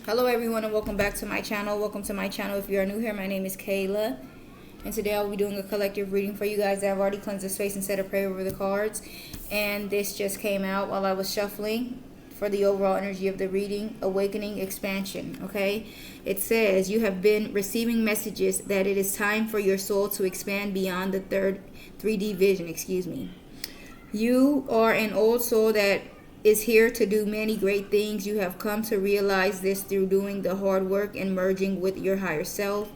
Hello everyone and welcome back to my channel. Welcome to my channel. If you are new here, my name is Kayla. And today I'll be doing a collective reading for you guys. I've already cleansed the space and said a prayer over the cards. And this just came out while I was shuffling for the overall energy of the reading. Awakening expansion. Okay. It says you have been receiving messages that it is time for your soul to expand beyond the 3D vision. You are an old soul that is here to do many great things. You have come to realize this through doing the hard work and merging with your higher self.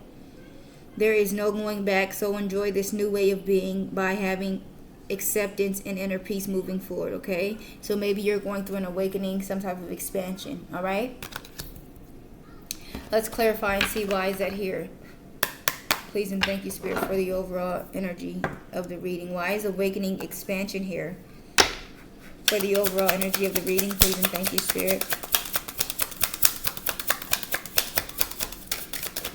There is no going back, so enjoy this new way of being by having acceptance and inner peace moving forward, okay? So maybe you're going through an awakening, some type of expansion, all right? Let's clarify and see why is that here. Please and thank you, Spirit, for the overall energy of the reading. Why is awakening expansion here? For the overall energy of the reading, please and thank you, Spirit.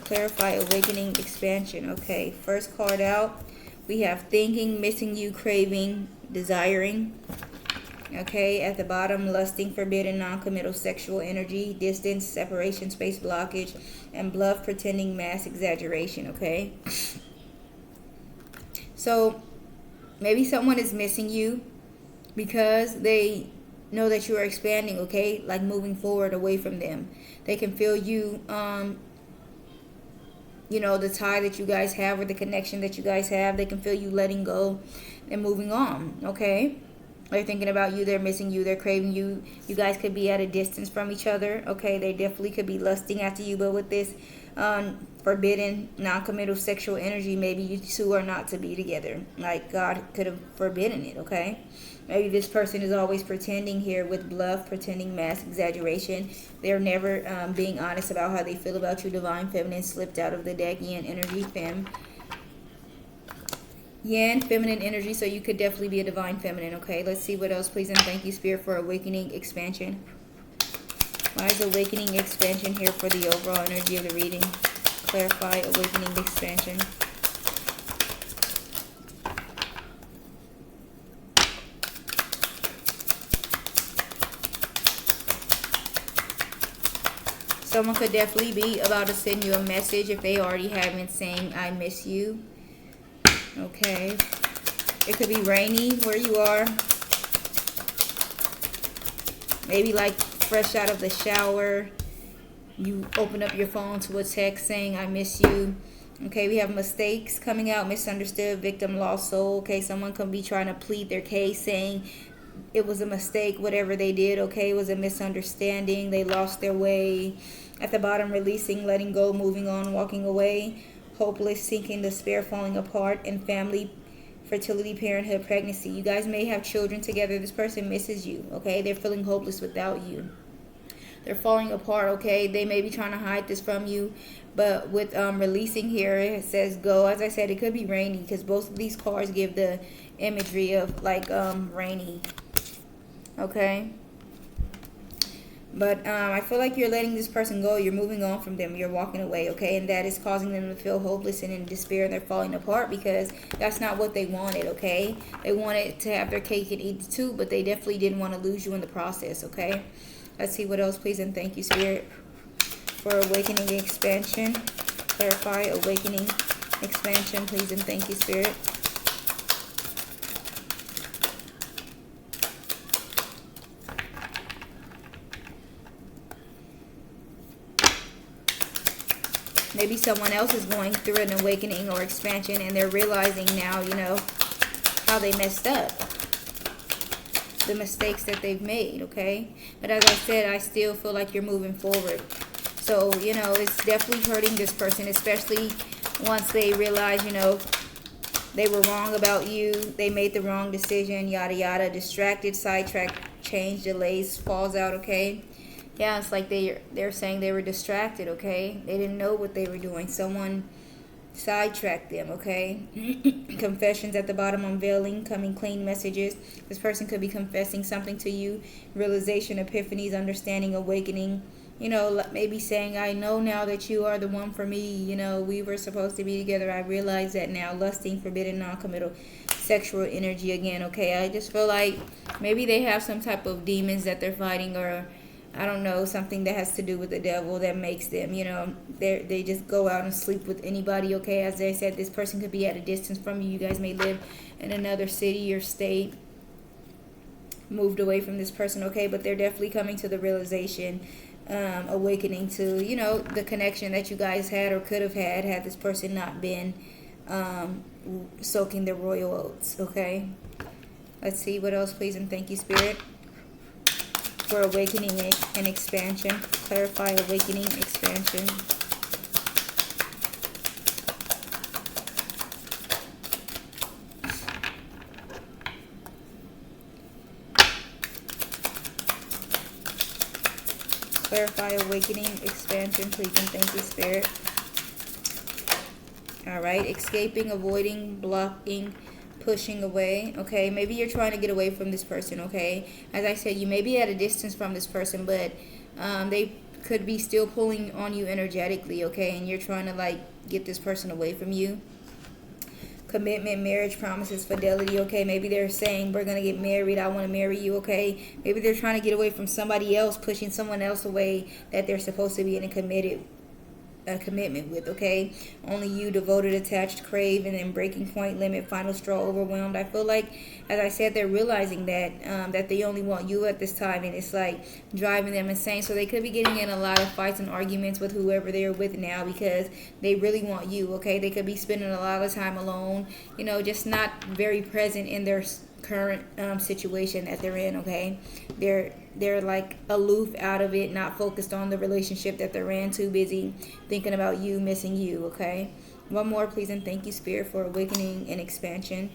Clarify awakening expansion. Okay, first card out, we have thinking, missing you, craving, desiring. Okay, at the bottom, lusting, forbidden, non-committal sexual energy, distance, separation, space blockage, and bluff, pretending, mass exaggeration. Okay, so maybe someone is missing you because they know that you are expanding, okay? Like moving forward away from them. They can feel you, the tie that you guys have or the connection that you guys have. They can feel you letting go and moving on, okay? They're thinking about you. They're missing you. They're craving you. You guys could be at a distance from each other, okay? They definitely could be lusting after you, but with this forbidden, non-committal sexual energy, maybe you two are not to be together. Like God could have forbidden it, okay? Maybe this person is always pretending here with bluff, pretending, mass exaggeration. They're never being honest about how they feel about you. Divine Feminine slipped out of the deck. Yin energy, Yin, feminine energy, so you could definitely be a divine feminine, okay? Let's see what else, please, and thank you, Spirit, for awakening expansion. Why is awakening expansion here for the overall energy of the reading? Clarify awakening expansion. Someone could definitely be about to send you a message if they already haven't, saying, I miss you. Okay. It could be rainy where you are. Maybe like fresh out of the shower. You open up your phone to a text saying, I miss you. Okay, we have mistakes coming out, misunderstood, victim, lost soul. Okay, someone could be trying to plead their case saying it was a mistake, whatever they did, okay, it was a misunderstanding, they lost their way. At the bottom, releasing, letting go, moving on, walking away, hopeless, sinking, despair, falling apart, and family, fertility, parenthood, pregnancy. You guys may have children together. This person misses you, okay? They're feeling hopeless without you. They're falling apart, okay? They may be trying to hide this from you, but with releasing here, it says go. As I said, it could be rainy because both of these cards give the imagery of like rainy, okay? But I feel like you're letting this person go. You're moving on from them. You're walking away, okay? And that is causing them to feel hopeless and in despair. And they're falling apart because that's not what they wanted, okay? They wanted to have their cake and eat it too, but they definitely didn't want to lose you in the process, okay? Let's see what else, please, and thank you, Spirit, for awakening expansion. Clarify awakening expansion, please, and thank you, Spirit. Maybe someone else is going through an awakening or expansion and they're realizing now, how they messed up. The mistakes that they've made, okay? But as I said, I still feel like you're moving forward. So, it's definitely hurting this person, especially once they realize, they were wrong about you. They made the wrong decision, yada, yada. Distracted, sidetracked, change, delays, falls out, okay? Yeah, it's like they're saying they were distracted, okay? They didn't know what they were doing. Someone sidetracked them, okay? Confessions at the bottom, unveiling, coming clean messages. This person could be confessing something to you. Realization, epiphanies, understanding, awakening. Maybe saying, I know now that you are the one for me. We were supposed to be together. I realize that now. Lusting, forbidden, non-committal sexual energy again, okay? I just feel like maybe they have some type of demons that they're fighting, or I don't know, something that has to do with the devil that makes them, they just go out and sleep with anybody, okay? As I said, this person could be at a distance from you. You guys may live in another city or state, moved away from this person, okay? But they're definitely coming to the realization, awakening to, the connection that you guys had or could have had this person not been soaking the royal oats, okay? Let's see what else, please, and thank you, Spirit, for awakening and expansion. Clarify awakening, expansion. Clarify awakening, expansion, please, and thank you, Spirit. All right, escaping, avoiding, blocking, pushing away, okay? Maybe you're trying to get away from this person, okay? As I said, you may be at a distance from this person, but they could be still pulling on you energetically, okay? And you're trying to, like, get this person away from you. Commitment, marriage, promises, fidelity, okay? Maybe they're saying, we're going to get married, I want to marry you, okay? Maybe they're trying to get away from somebody else, pushing someone else away that they're supposed to be in a commitment with, okay? Only you, devoted, attached, crave, and then breaking point, limit, final straw, overwhelmed. I feel like, as I said, they're realizing that they only want you at this time, and it's like driving them insane. So they could be getting in a lot of fights and arguments with whoever they're with now because they really want you, okay? They could be spending a lot of time alone, just not very present in their current situation that they're in, okay? They're like aloof out of it, not focused on the relationship that they're in, too busy thinking about you, missing you, okay? One more, please, and thank you, Spirit, for awakening and expansion.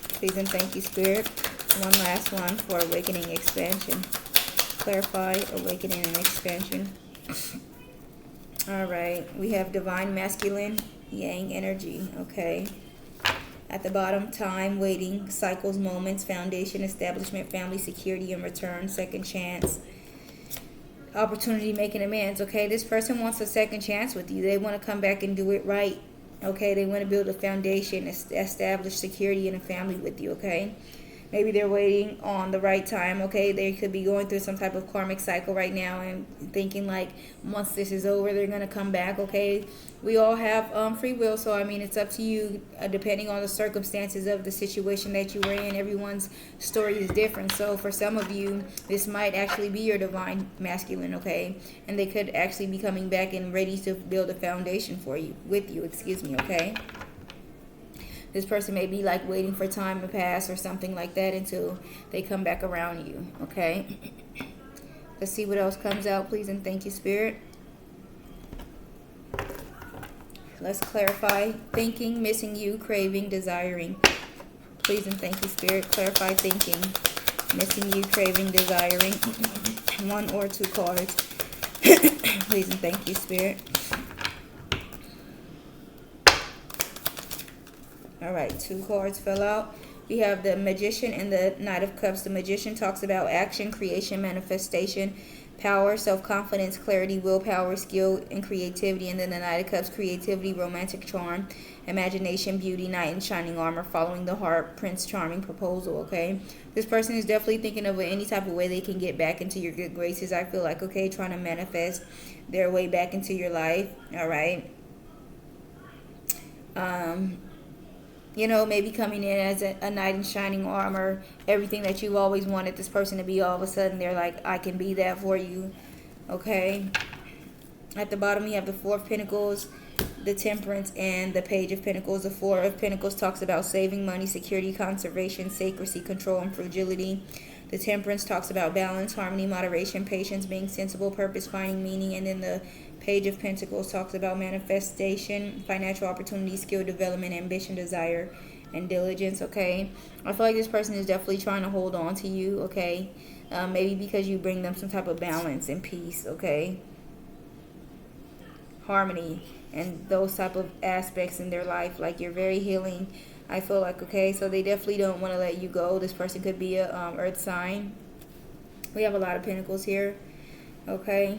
Please and thank you, Spirit. One last one for awakening, expansion. Clarify awakening and expansion. All right, we have divine masculine, yang energy, okay? At the bottom, time, waiting, cycles, moments, foundation, establishment, family, security, and return, second chance, opportunity, making amends, okay? This person wants a second chance with you. They want to come back and do it right, okay? They want to build a foundation, establish security in a family with you, okay? Maybe they're waiting on the right time, okay? They could be going through some type of karmic cycle right now and thinking like once this is over, they're going to come back, okay? We all have free will, so I mean, it's up to you depending on the circumstances of the situation that you were in. Everyone's story is different. So for some of you, this might actually be your divine masculine, okay? And they could actually be coming back and ready to build a foundation for you, with you, okay? This person may be like waiting for time to pass or something like that until they come back around you, okay? Let's see what else comes out, please, and thank you, Spirit. Let's clarify thinking, missing you, craving, desiring. Please and thank you, Spirit. Clarify thinking, missing you, craving, desiring. One or two cards. Please and thank you, Spirit. All right, two cards fell out. We have the Magician and the Knight of Cups. The Magician talks about action, creation, manifestation, power, self-confidence, clarity, willpower, skill, and creativity. And then the Knight of Cups, creativity, romantic charm, imagination, beauty, knight in shining armor, following the heart, Prince Charming, proposal, okay? This person is definitely thinking of any type of way they can get back into your good graces. I feel like, okay, trying to manifest their way back into your life, all right? Maybe coming in as a knight in shining armor, everything that you've always wanted this person to be, all of a sudden they're like, I can be that for you, okay? At the bottom, you have the Four of Pentacles, the Temperance, and the Page of Pentacles. The Four of Pentacles talks about saving money, security, conservation, sacredcy, control, and fragility. The Temperance talks about balance, harmony, moderation, patience, being sensible, purpose, finding meaning. And then the Page of Pentacles talks about manifestation, financial opportunity, skill development, ambition, desire, and diligence, okay? I feel like this person is definitely trying to hold on to you, okay? Maybe because you bring them some type of balance and peace, okay? Harmony and those type of aspects in their life. Like, you're very healing, I feel like, okay? So they definitely don't want to let you go. This person could be a earth sign. We have a lot of pentacles here, okay?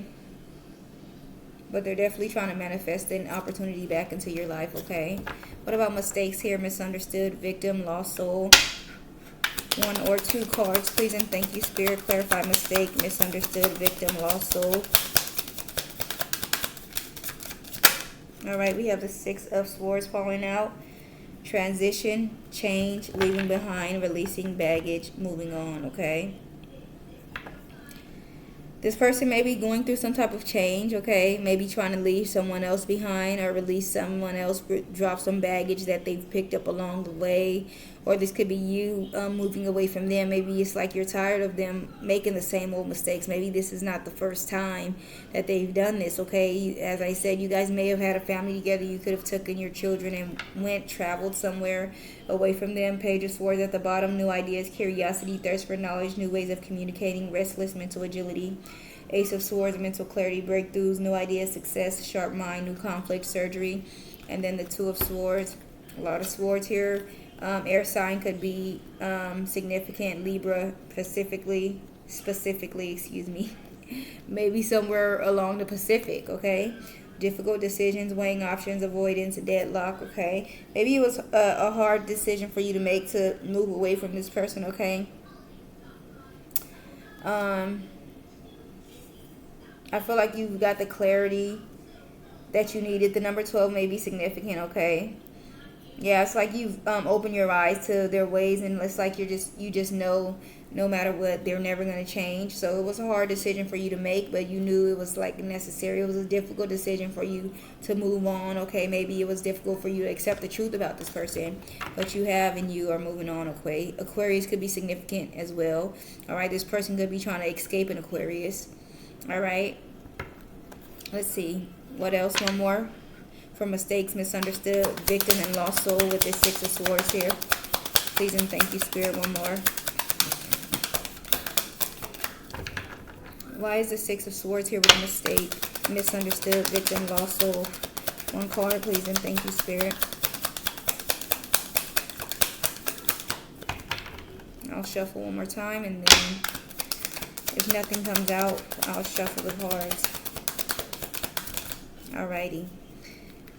But they're definitely trying to manifest an opportunity back into your life, okay? What about mistakes here? Misunderstood, victim, lost soul. One or two cards, please and thank you, Spirit. Clarify mistake, misunderstood, victim, lost soul. All right, we have the Six of Swords falling out. Transition, change, leaving behind, releasing baggage, moving on, okay? This person may be going through some type of change, okay? Maybe trying to leave someone else behind or release someone else, drop some baggage that they've picked up along the way. Or this could be you moving away from them. Maybe it's like you're tired of them making the same old mistakes. Maybe this is not the first time that they've done this, okay? As I said, you guys may have had a family together. You could have taken your children and traveled somewhere away from them. Page of Swords at the bottom. New ideas, curiosity, thirst for knowledge, new ways of communicating, restless mental agility. Ace of Swords, mental clarity, breakthroughs, new ideas, success, sharp mind, new conflict, surgery. And then the Two of Swords. A lot of swords here. Air sign could be significant. Libra, specifically, excuse me. Maybe somewhere along the Pacific, okay? Difficult decisions, weighing options, avoidance, deadlock, okay? Maybe it was a hard decision for you to make to move away from this person, okay? I feel like you've got the clarity that you needed. The number 12 may be significant, okay? Yeah, it's like you've opened your eyes to their ways, and it's like you just know no matter what, they're never going to change. So it was a hard decision for you to make, but you knew it was like necessary. It was a difficult decision for you to move on, okay? Maybe it was difficult for you to accept the truth about this person, but you have and you are moving on, okay? Aquarius could be significant as well, all right? This person could be trying to escape an Aquarius, all right? Let's see. What else? One more. For mistakes, misunderstood, victim, and lost soul with this Six of Swords here. Please and thank you, Spirit. One more. Why is the Six of Swords here with a mistake, misunderstood, victim, lost soul? One card, please and thank you, Spirit. I'll shuffle one more time, and then if nothing comes out, I'll shuffle the cards. Alrighty.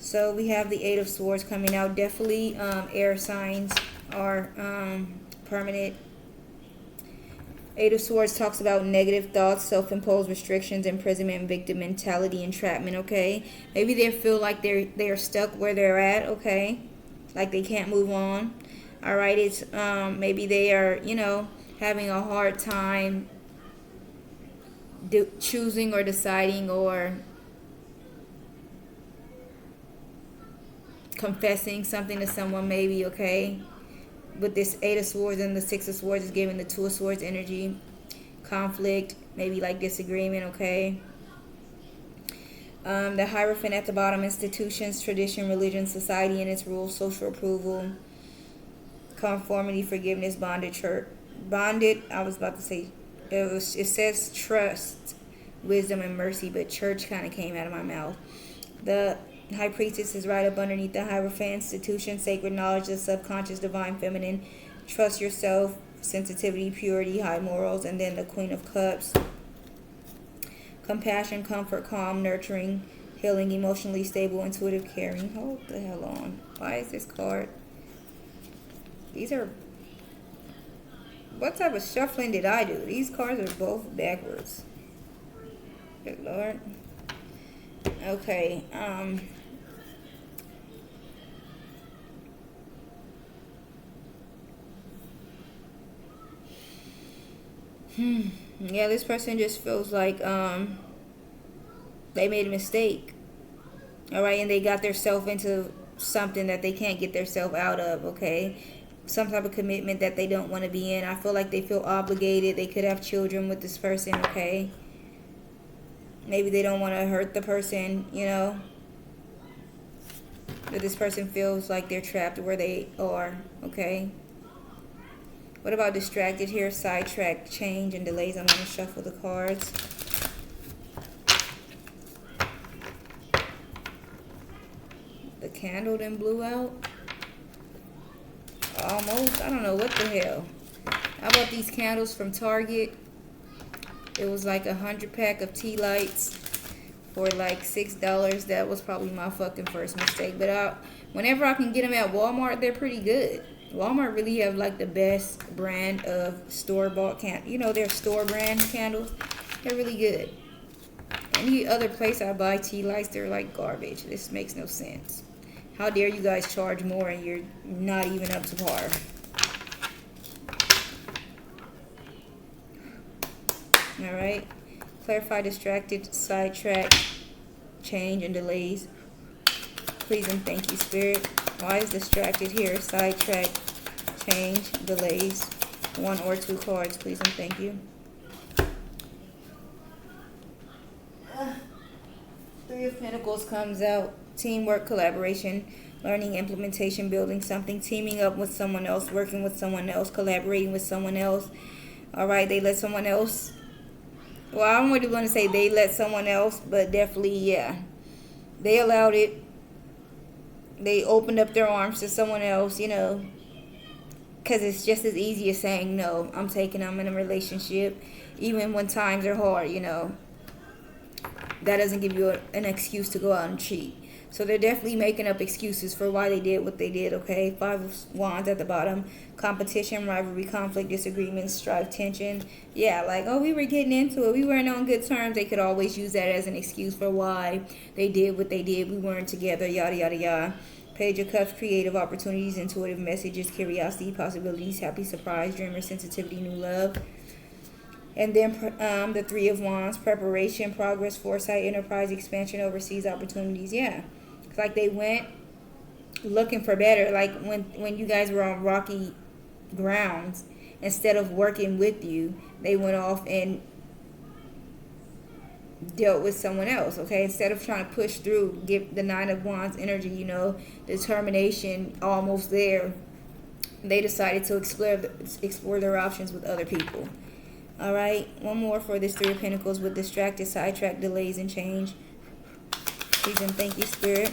So we have the Eight of Swords coming out. Definitely air signs are permanent. Eight of Swords talks about negative thoughts, self-imposed restrictions, imprisonment, victim mentality, entrapment, okay? Maybe they feel like they're stuck where they're at, okay? Like they can't move on. All right, it's maybe they are, having a hard time choosing or deciding or confessing something to someone, maybe, okay? With this Eight of Swords and the Six of Swords is giving the Two of Swords energy. Conflict, maybe like disagreement, okay? The Hierophant at the bottom, institutions, tradition, religion, society and its rules, social approval, conformity, forgiveness, bonded, church. Bonded, I was about to say, it says trust, wisdom, and mercy, but church kind of came out of my mouth. The High Priestess is right up underneath the Hierophant. Institution, sacred knowledge, the subconscious, divine feminine, trust yourself, sensitivity, purity, high morals, and then the Queen of Cups. Compassion, comfort, calm, nurturing, healing, emotionally stable, intuitive, caring. Hold the hell on. Why is this card? These are... What type of shuffling did I do? These cards are both backwards. Good Lord. Okay, yeah, this person just feels like they made a mistake. All right, and they got themselves into something that they can't get themselves out of, okay? Some type of commitment that they don't want to be in. I feel like they feel obligated. They could have children with this person, okay? Maybe they don't want to hurt the person, But this person feels like they're trapped where they are, okay? What about distracted here? Sidetrack, change, and delays. I'm going to shuffle the cards. The candle then blew out. Almost. I don't know what the hell. How about these candles from Target? It was like 100-pack of tea lights for like $6. That was probably my fucking first mistake. But whenever I can get them at Walmart, they're pretty good. Walmart really have like the best brand of store-bought their store brand candles. They're really good. Any other place I buy tea lights, they're like garbage. This makes no sense. How dare you guys charge more and you're not even up to par. Alright. Clarify, distracted, sidetrack, change, and delays. Please and thank you, Spirit. Why is distracted here? Sidetrack, change, delays. 1 or 2 cards, please and thank you. Three of Pentacles comes out. Teamwork, collaboration, learning, implementation, building something, teaming up with someone else, working with someone else, collaborating with someone else. Alright, they let someone else. Well, I don't really want to say they let someone else, but definitely, yeah. They allowed it. They opened up their arms to someone else, because it's just as easy as saying, no, I'm in a relationship, even when times are hard, That doesn't give you an excuse to go out and cheat. So they're definitely making up excuses for why they did what they did, okay? 5 of Wands at the bottom. Competition, rivalry, conflict, disagreements, strife, tension. Yeah, like, oh, we were getting into it. We weren't on good terms. They could always use that as an excuse for why they did what they did. We weren't together, yada, yada, yada. Page of Cups, creative opportunities, intuitive messages, curiosity, possibilities, happy surprise, dreamer, sensitivity, new love. And then the 3 of Wands, preparation, progress, foresight, enterprise, expansion, overseas opportunities. Yeah. It's like they went looking for better. Like when you guys were on rocky grounds, instead of working with you, they went off and dealt with someone else, okay? Instead of trying to push through, give the 9 of Wands energy, determination almost there, they decided to explore their options with other people. All right, one more for this 3 of Pentacles with distracted, sidetrack, delays, and change. Please and thank you, Spirit.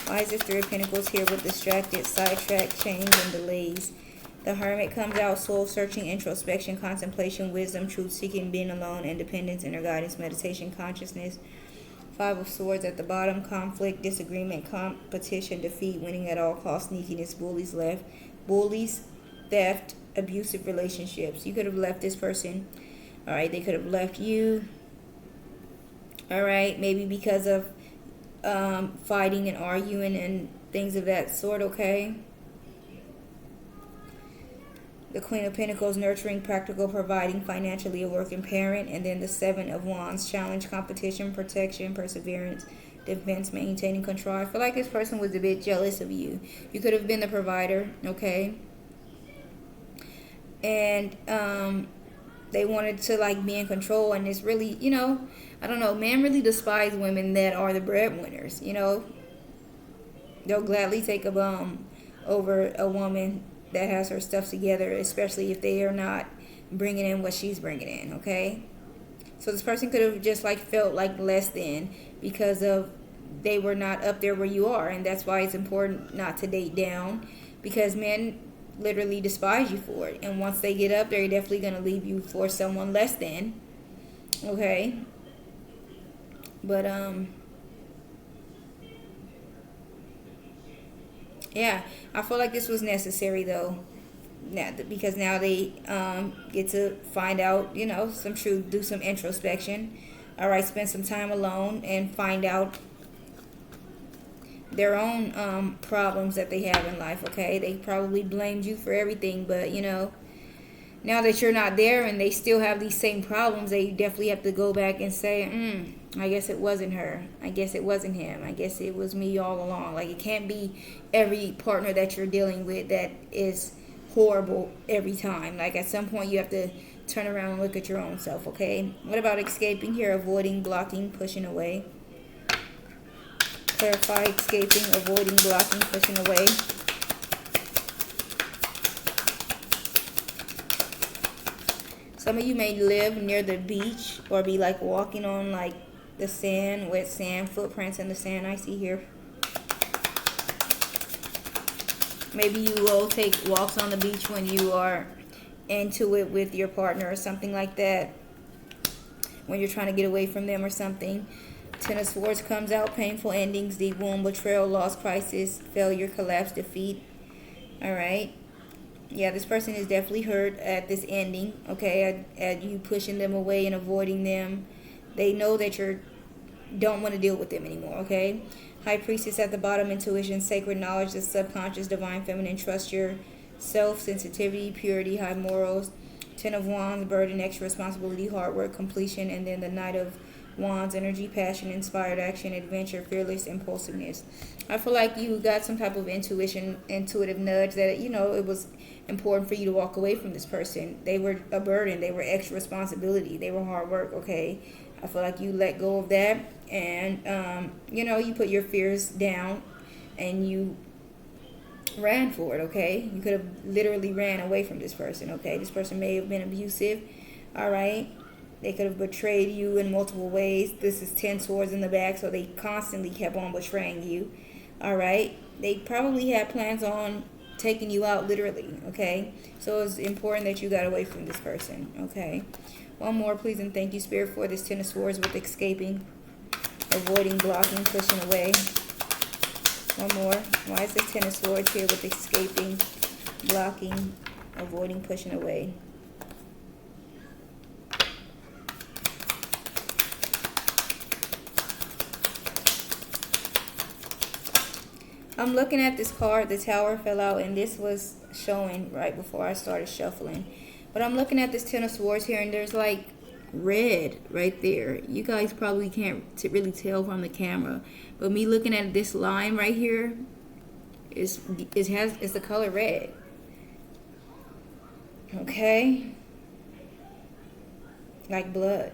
Why is this 3 of Pentacles here with distracted, sidetrack, change, and delays? The Hermit comes out, soul-searching, introspection, contemplation, wisdom, truth-seeking, being alone, independence, inner guidance, meditation, consciousness. 5 of Swords at the bottom, conflict, disagreement, competition, defeat, winning at all costs, sneakiness, bullies, theft, abusive relationships. You could have left this person. All right, they could have left you. All right, maybe because of fighting and arguing and things of that sort, okay? The Queen of Pentacles, nurturing, practical, providing, financially a working parent. And then the 7 of Wands, challenge, competition, protection, perseverance, defense, maintaining control. I feel like this person was a bit jealous of you. You could have been the provider, okay? And they wanted to like be in control, and it's really, I don't know, men really despise women that are the breadwinners. They'll gladly take a bum over a woman that has her stuff together, especially if they are not bringing in what she's bringing in, okay? So this person could have just like felt like less than because of they were not up there where you are, and that's why it's important not to date down, because men literally despise you for it, and once they get up there, they're definitely going to leave you for someone less than, okay? But yeah, I feel like this was necessary though, because now they get to find out, some truth, do some introspection. All right, spend some time alone and find out their own problems that they have in life, okay? They probably blamed you for everything, but, now that you're not there and they still have these same problems, they definitely have to go back and say, I guess it wasn't her. I guess it wasn't him. I guess it was me all along. Like, it can't be every partner that you're dealing with that is horrible every time. Like, at some point, you have to turn around and look at your own self, okay? What about escaping here? Avoiding, blocking, pushing away. Clarify, escaping, avoiding, blocking, pushing away. Some of you may live near the beach or be like walking on like the sand, wet sand, footprints in the sand I see here. Maybe you will take walks on the beach when you are into it with your partner or something like that, when you're trying to get away from them or something. 10 of Swords comes out, painful endings, deep wound, betrayal, loss, crisis, failure, collapse, defeat. All right. Yeah, this person is definitely hurt at this ending, okay, at you pushing them away and avoiding them. They know that you don't want to deal with them anymore, okay? High Priestess at the bottom, intuition, sacred knowledge, the subconscious, divine feminine, trust your self, sensitivity, purity, high morals. Ten of Wands, burden, extra responsibility, hard work, completion, and then the Knight of Wands, energy, passion, inspired action, adventure, fearless, impulsiveness. I feel like you got some type of intuitive nudge that, it was important for you to walk away from this person. They were a burden. They were extra responsibility. They were hard work, okay? I feel like you let go of that and, you put your fears down and you ran for it, okay? You could have literally ran away from this person, okay? This person may have been abusive, all right? They could have betrayed you in multiple ways. This is 10 swords in the back, so they constantly kept on betraying you, all right? They probably had plans on taking you out literally, okay? So it's important that you got away from this person, okay? One more, please, and thank you, Spirit, for this 10 of swords with escaping, avoiding, blocking, pushing away. One more. Why is this 10 of swords here with escaping, blocking, avoiding, pushing away? I'm looking at this card. The Tower fell out, and this was showing right before I started shuffling. But I'm looking at this 10 of swords here, and there's like red right there. You guys probably can't really tell from the camera, but me looking at this line right here is the color red. Okay, like blood.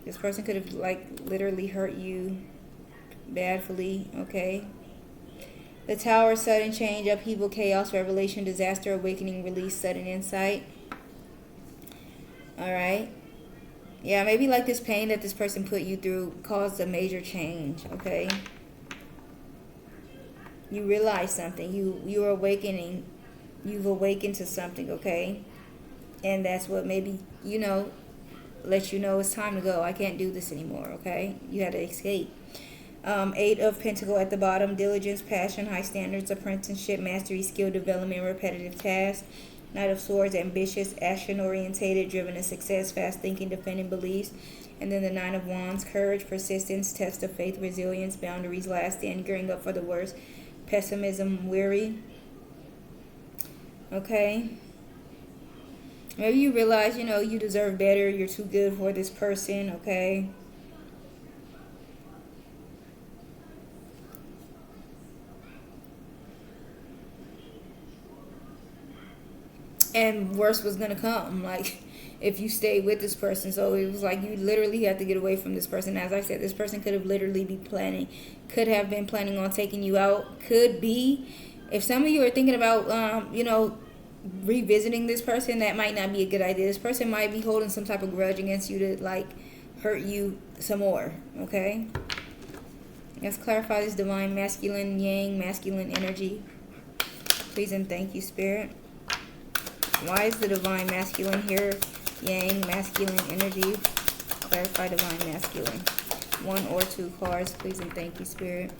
This person could have like literally hurt you badly, okay? The Tower, sudden change, upheaval, chaos, revelation, disaster, awakening, release, sudden insight. All right. Yeah, maybe like this pain that this person put you through caused a major change, okay? You realize something. You're awakening. You've awakened to something, okay? And that's what maybe, let you know it's time to go. I can't do this anymore, okay? You had to escape. 8 of Pentacles at the bottom, diligence, passion, high standards, apprenticeship, mastery, skill development, repetitive tasks. Knight of Swords, ambitious, action-orientated, driven to success, fast thinking, defending beliefs. And then the 9 of Wands, courage, persistence, test of faith, resilience, boundaries, last stand, gearing up for the worst, pessimism, weary. Okay? Maybe you realize, you deserve better, you're too good for this person, okay? And worse was gonna come, like if you stayed with this person. So it was like you literally had to get away from this person. As I said, this person could have literally could have been planning on taking you out. Could be, if some of you are thinking about revisiting this person, that might not be a good idea. This person might be holding some type of grudge against you to like hurt you some more, okay? Let's clarify this divine masculine, yang, masculine energy, please, and thank you, Spirit. Why is the divine masculine here? Yang, masculine energy. Clarify divine masculine. 1 or 2 cards, please, and thank you, Spirit.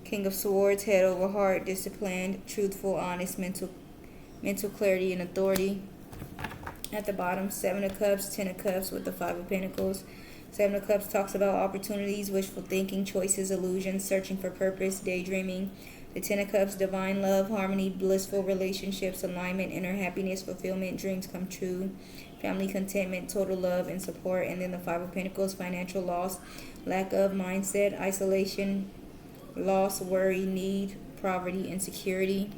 King of Swords, head over heart, disciplined, truthful, honest, mental clarity and authority. At the bottom, 7 of Cups, 10 of Cups with the 5 of Pentacles. 7 of Cups talks about opportunities, wishful thinking, choices, illusions, searching for purpose, daydreaming. The 10 of Cups, divine love, harmony, blissful relationships, alignment, inner happiness, fulfillment, dreams come true, family contentment, total love and support. And then the 5 of Pentacles, financial loss, lack of mindset, isolation, loss, worry, need, poverty, insecurity.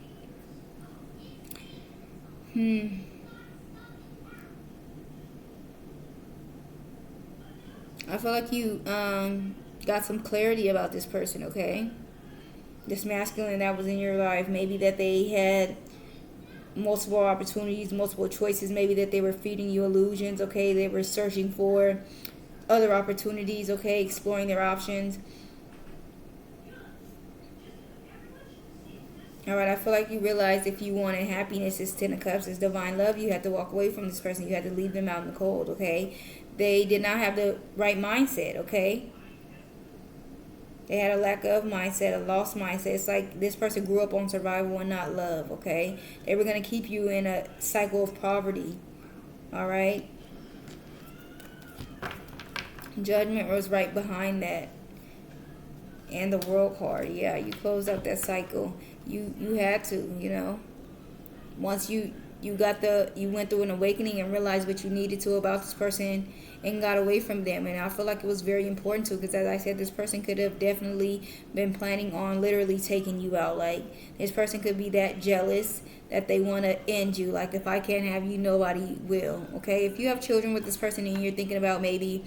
I feel like you got some clarity about this person, okay? This masculine that was in your life, maybe that they had multiple opportunities, multiple choices, maybe that they were feeding you illusions, okay? They were searching for other opportunities, okay? Exploring their options. All right, I feel like you realize if you wanted happiness, it's Ten of Cups, it's divine love. You had to walk away from this person. You had to leave them out in the cold, okay? They did not have the right mindset, okay? They had a lack of mindset, a lost mindset. It's like this person grew up on survival and not love, okay? They were going to keep you in a cycle of poverty, all right? Judgment was right behind that. And the World card, yeah, you closed up that cycle. You had to, you know. Once you went through an awakening and realized what you needed to about this person and got away from them. And I feel like it was very important to, because as I said, this person could have definitely been planning on literally taking you out. Like, this person could be that jealous that they want to end you. Like, if I can't have you, nobody will, okay? If you have children with this person and you're thinking about maybe,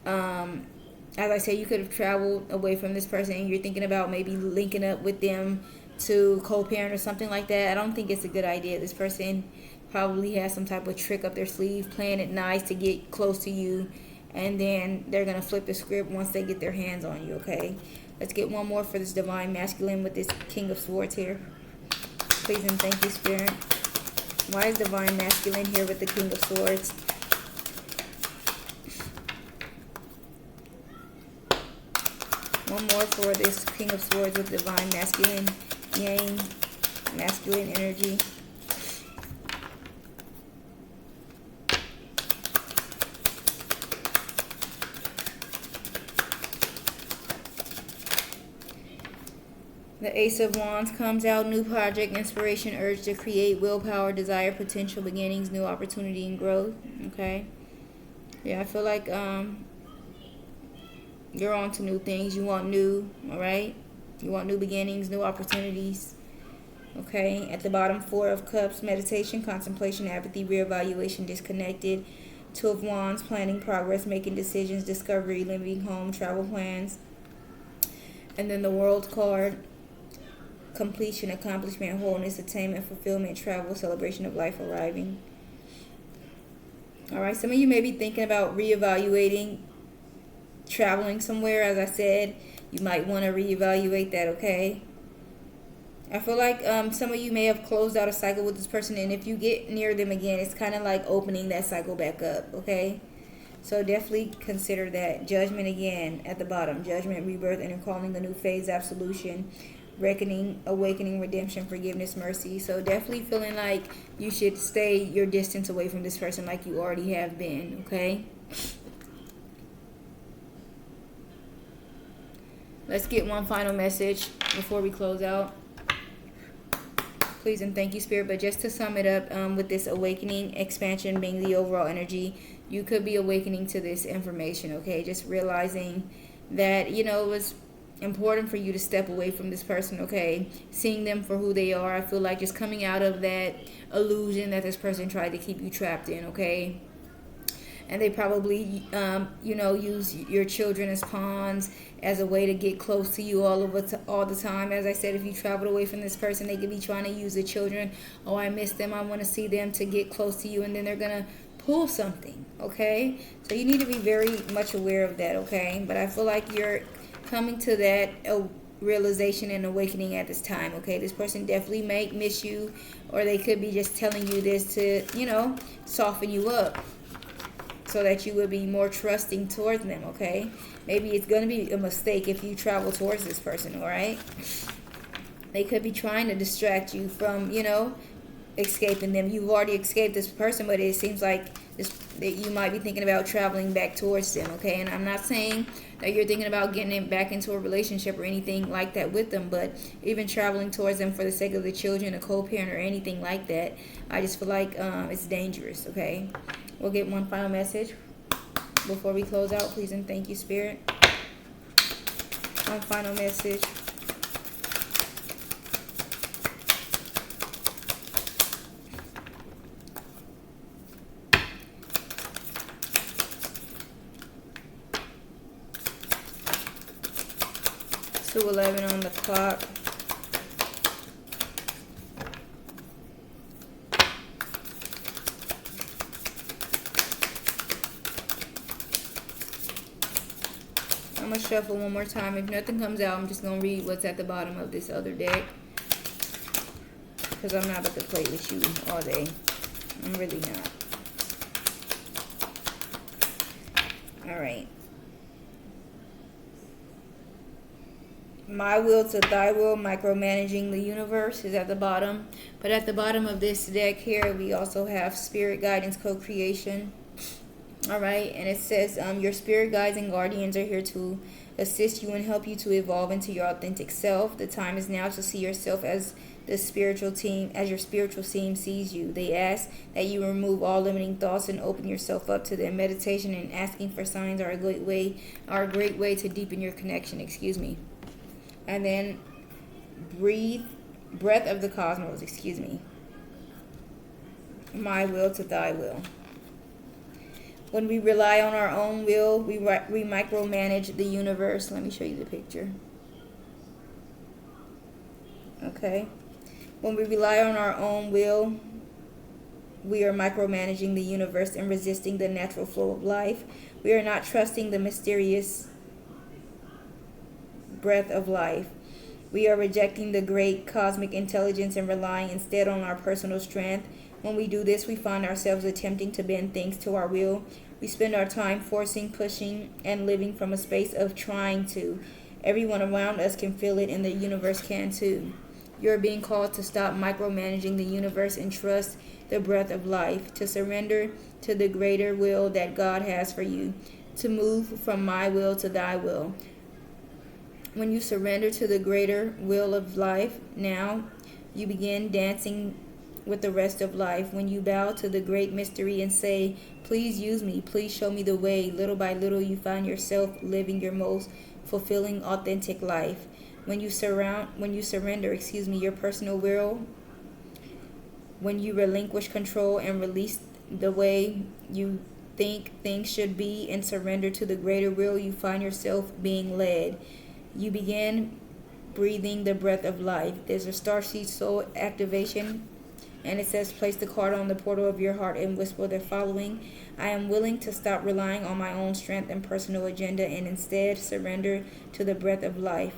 as I said, you could have traveled away from this person and you're thinking about maybe linking up with them to co-parent or something like that. I don't think it's a good idea. This person probably has some type of trick up their sleeve, playing it nice to get close to you, and then they're going to flip the script once they get their hands on you, okay? Let's get one more for this divine masculine with this King of Swords here. Please and thank you, Spirit. Why is divine masculine here with the King of Swords? One more for this King of Swords with divine masculine, yang, masculine energy. The Ace of Wands comes out. New project, inspiration, urge to create, willpower, desire, potential, beginnings, new opportunity, and growth. Okay. Yeah, I feel like you're on to new things. You want new, all right? You want new beginnings, new opportunities. Okay. At the bottom, Four of Cups, meditation, contemplation, apathy, reevaluation, disconnected. Two of Wands, planning, progress, making decisions, discovery, living home, travel plans. And then the World card, completion, accomplishment, wholeness, attainment, fulfillment, travel, celebration of life, arriving. All right, some of you may be thinking about reevaluating traveling somewhere. As I said, you might want to reevaluate that, okay? I feel like some of you may have closed out a cycle with this person, and if you get near them again, it's kind of like opening that cycle back up, okay? So definitely consider that. Judgment again at the bottom. Judgment, rebirth, inner calling, a new phase, absolution, reckoning, awakening, redemption, forgiveness, mercy. So definitely feeling like you should stay your distance away from this person like you already have been, okay? Let's get one final message before we close out. Please and thank you, Spirit. But just to sum it up, with this awakening, expansion being the overall energy, you could be awakening to this information, okay? Just realizing that, you know, it was important for you to step away from this person, okay? Seeing them for who they are. I feel like just coming out of that illusion that this person tried to keep you trapped in, okay? And they probably, you know, use your children as pawns as a way to get close to you all the time. As I said, if you traveled away from this person, they could be trying to use the children. Oh, I miss them. I want to see them, to get close to you. And then they're going to pull something, okay? So you need to be very much aware of that, okay? But I feel like you're coming to that realization and awakening at this time, okay? This person definitely may miss you, or they could be just telling you this to, you know, soften you up, so that you would be more trusting towards them, okay? Maybe it's going to be a mistake if you travel towards this person, all right? They could be trying to distract you from, you know, escaping them. You've already escaped this person, but it seems like that you might be thinking about traveling back towards them, okay? And I'm not saying that you're thinking about getting back into a relationship or anything like that with them, but even traveling towards them for the sake of the children, a co-parent, or anything like that, I just feel like it's dangerous, okay? We'll get one final message before we close out. Please and thank you, Spirit. One final message. It's 2:11 on the clock. I'm going to shuffle one more time. If nothing comes out, I'm just going to read what's at the bottom of this other deck. because I'm not about to play with you all day. I'm really not. All right. My will to thy will, micromanaging the universe, is at the bottom. But at the bottom of this deck here, we also have spirit guidance, co-creation. All right. And it says your spirit guides and guardians are here to assist you and help you to evolve into your authentic self. The time is now to see yourself as the spiritual team, as your spiritual team sees you. They ask that you remove all limiting thoughts and open yourself up to them. Meditation and asking for signs are a great way to deepen your connection. Excuse me. And then breath of the cosmos. Excuse me. My will to thy will. When we rely on our own will, we micromanage the universe. Let me show you the picture. Okay. When we rely on our own will, we are micromanaging the universe and resisting the natural flow of life. We are not trusting the mysterious breath of life. We are rejecting the great cosmic intelligence and relying instead on our personal strength. When we do this, we find ourselves attempting to bend things to our will. We spend our time forcing, pushing, and living from a space of trying to. Everyone around us can feel it, and the universe can too. You're being called to stop micromanaging the universe and trust the breath of life, to surrender to the greater will that God has for you, to move from my will to thy will. When you surrender to the greater will of life, now you begin dancing with the rest of life. When you bow to the great mystery and say, please use me, please show me the way, little by little you find yourself living your most fulfilling, authentic life. When you surrender, your personal will, when you relinquish control and release the way you think things should be and surrender to the greater will, you find yourself being led. You begin breathing the breath of life. There's a starseed soul activation, and it says place the card on the portal of your heart and whisper the following. I am willing to stop relying on my own strength and personal agenda and instead surrender to the breath of life.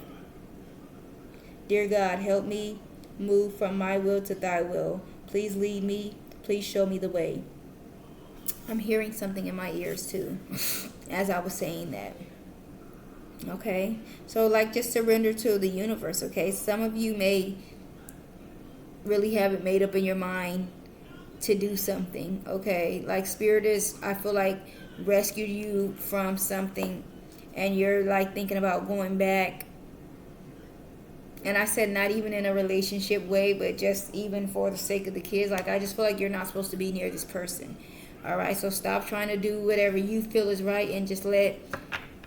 Dear God, help me move from my will to thy will. Please lead me. Please show me the way. I'm hearing something in my ears too as I was saying that. Okay, so just surrender to the universe. Okay, some of you may really have it made up in your mind to do something. Okay, like spirit is, I feel like, rescued you from something, and you're thinking about going back. And I said not even in a relationship way, but just even for the sake of the kids. I just feel like you're not supposed to be near this person. All right, so stop trying to do whatever you feel is right and just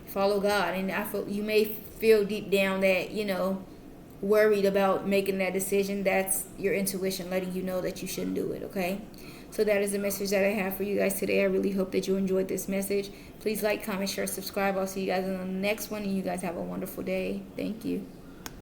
follow God. And I feel you may feel deep down that, worried about making that decision. That's your intuition letting you know that you shouldn't do it, okay? So that is the message that I have for you guys today. I really hope that you enjoyed this message. Please like, comment, share, subscribe. I'll see you guys in the next one, and you guys have a wonderful day. Thank you.